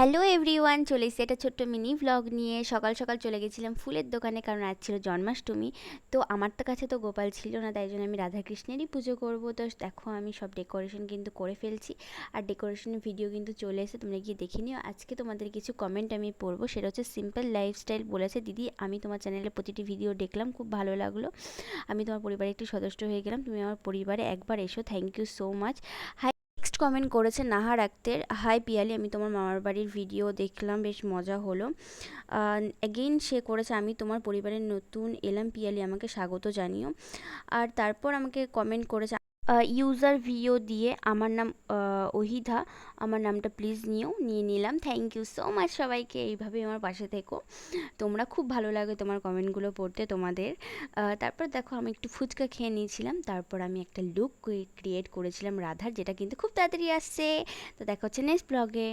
Hello everyone, চলে এসেছি একটা ছোট্ট মিনি ভ্লগ নিয়ে। সকাল সকাল চলে গেছিলাম ফুলের দোকানে, কারণ আজ ছিল জন্মাষ্টমী। তো আমার তো কাছে তো গোপাল ছিল না, তাই জন্য আমি রাধাকৃষ্ণেরই পুজো করব। তো দেখো আমি সব ডেকোরেশন কিন্তু করে ফেলছি, আর ডেকোরেশনের ভিডিও কিন্তু চলে এসে, তোমরা গিয়ে দেখে নিও। আজকে তোমাদের কিছু কমেন্ট আমি পড়বো, সেটা হচ্ছে সিম্পল লাইফস্টাইল বলেছে, দিদি আমি তোমার চ্যানেলে প্রতিটি ভিডিও দেখলাম, খুব ভালো লাগলো। আমি তোমার পরিবারের একটি সদস্য হয়ে গেলাম, তুমি আমার পরিবারে একবার এসো, thank you so much. Next comment করেছে নাহার আক্তার, হাই পিয়ালি, আমি তোমার মামার বাড়ির ভিডিও দেখলাম, বেশ মজা হলো। অ্যাগেইন সে করেছে, আমি তোমার পরিবারের নতুন এলাম পিয়ালি, আমাকে স্বাগত জানিও। আর তারপর আমাকে কমেন্ট করেছে ইউজার ভিও দিয়ে, আমার নাম ওহিধা, আমার নামটা প্লিজ নিয়ে নিলাম, থ্যাংক ইউ সো মাচ সবাইকে, এইভাবেই আমার পাশে থেকো। তোমরা খুব ভালো লাগে তোমার কমেন্টগুলো পড়তে তোমাদের। তারপর দেখো আমি একটু ফুচকা খেয়ে নিয়েছিলাম, তারপর আমি একটা লুক ক্রিয়েট করেছিলাম রাধার, যেটা কিন্তু খুব তাড়াতাড়ি আসছে। তো দেখা হচ্ছে নেক্সট ব্লগে।